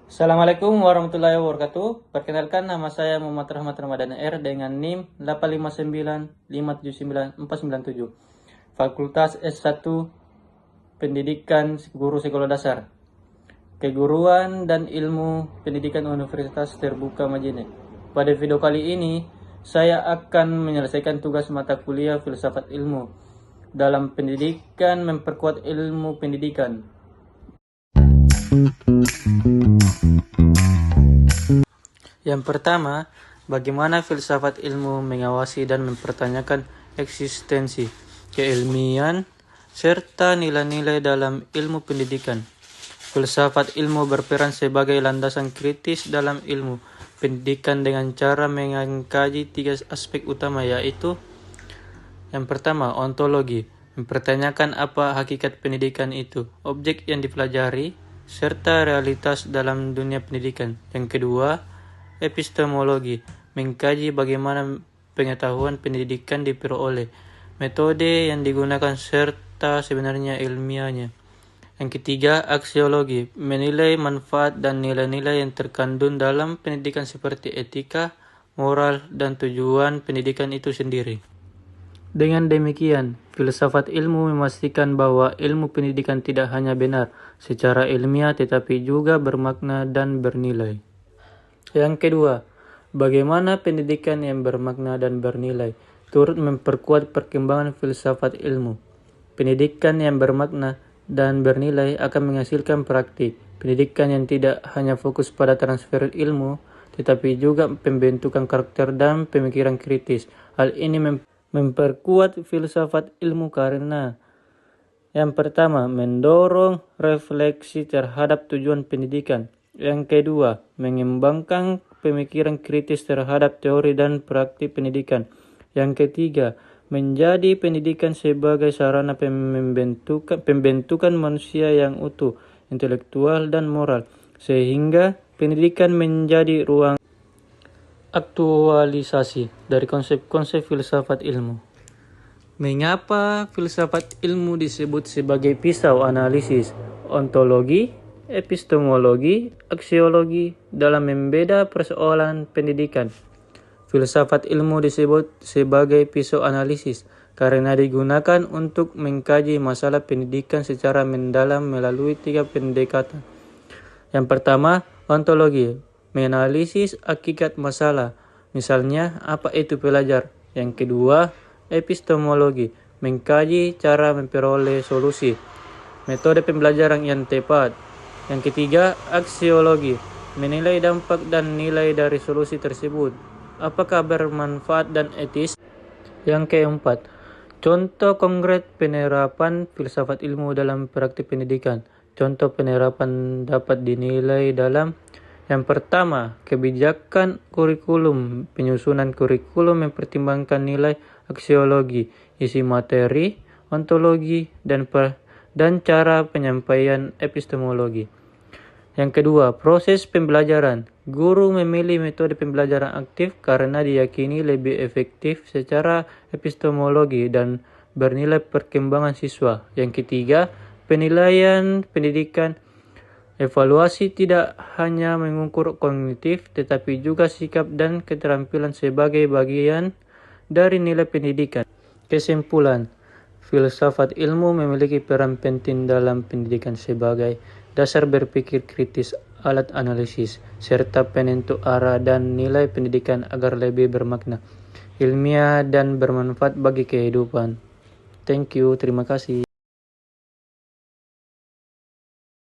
Assalamualaikum warahmatullahi wabarakatuh. Perkenalkan, nama saya Muhammad Rahmat Ramadan R dengan NIM 859579497. Fakultas S1 Pendidikan Guru Sekolah Dasar, Keguruan dan Ilmu Pendidikan Universitas Terbuka Majene. Pada video kali ini, saya akan menyelesaikan tugas mata kuliah Filsafat Ilmu dalam pendidikan, memperkuat ilmu pendidikan. Yang pertama, bagaimana filsafat ilmu mengawasi dan mempertanyakan eksistensi, keilmian, serta nilai-nilai dalam ilmu pendidikan. Filsafat ilmu berperan sebagai landasan kritis dalam ilmu pendidikan dengan cara mengkaji tiga aspek utama, yaitu yang pertama, ontologi, mempertanyakan apa hakikat pendidikan itu, objek yang dipelajari, serta realitas dalam dunia pendidikan. Yang kedua, epistemologi, mengkaji bagaimana pengetahuan pendidikan diperoleh, metode yang digunakan, serta sebenarnya ilmiahnya. Yang ketiga, aksiologi, menilai manfaat dan nilai-nilai yang terkandung dalam pendidikan seperti etika, moral, dan tujuan pendidikan itu sendiri. Dengan demikian, filsafat ilmu memastikan bahwa ilmu pendidikan tidak hanya benar secara ilmiah tetapi juga bermakna dan bernilai. Yang kedua, bagaimana pendidikan yang bermakna dan bernilai turut memperkuat perkembangan filsafat ilmu. Pendidikan yang bermakna dan bernilai akan menghasilkan praktik pendidikan yang tidak hanya fokus pada transfer ilmu, tetapi juga pembentukan karakter dan pemikiran kritis. Hal ini memperkuat filsafat ilmu karena yang pertama, mendorong refleksi terhadap tujuan pendidikan. Yang kedua, mengembangkan pemikiran kritis terhadap teori dan praktik pendidikan. Yang ketiga, menjadi pendidikan sebagai sarana pembentukan manusia yang utuh, intelektual dan moral, sehingga pendidikan menjadi ruang aktualisasi dari konsep-konsep filsafat ilmu. Mengapa filsafat ilmu disebut sebagai pisau analisis ontologi, epistemologi, aksiologi dalam membeda persoalan pendidikan? Filsafat ilmu disebut sebagai pisau analisis karena digunakan untuk mengkaji masalah pendidikan secara mendalam melalui tiga pendekatan. Yang pertama, ontologi, menganalisis hakikat masalah, misalnya apa itu pelajar. Yang kedua, epistemologi, mengkaji cara memperoleh solusi, metode pembelajaran yang tepat. Yang ketiga, aksiologi, menilai dampak dan nilai dari solusi tersebut, apakah bermanfaat dan etis. Yang keempat, contoh konkret penerapan filsafat ilmu dalam praktik pendidikan. Contoh penerapan dapat dinilai dalam yang pertama, kebijakan kurikulum. Penyusunan kurikulum mempertimbangkan nilai aksiologi, isi materi, ontologi, dan cara penyampaian epistemologi. Yang kedua, proses pembelajaran. Guru memilih metode pembelajaran aktif karena diyakini lebih efektif secara epistemologi dan bernilai perkembangan siswa. Yang ketiga, penilaian pendidikan. Evaluasi tidak hanya mengukur kognitif, tetapi juga sikap dan keterampilan sebagai bagian dari nilai pendidikan. Kesimpulan, filsafat ilmu memiliki peran penting dalam pendidikan sebagai dasar berpikir kritis, alat analisis, serta penentu arah dan nilai pendidikan agar lebih bermakna, ilmiah, dan bermanfaat bagi kehidupan. Thank you, terima kasih.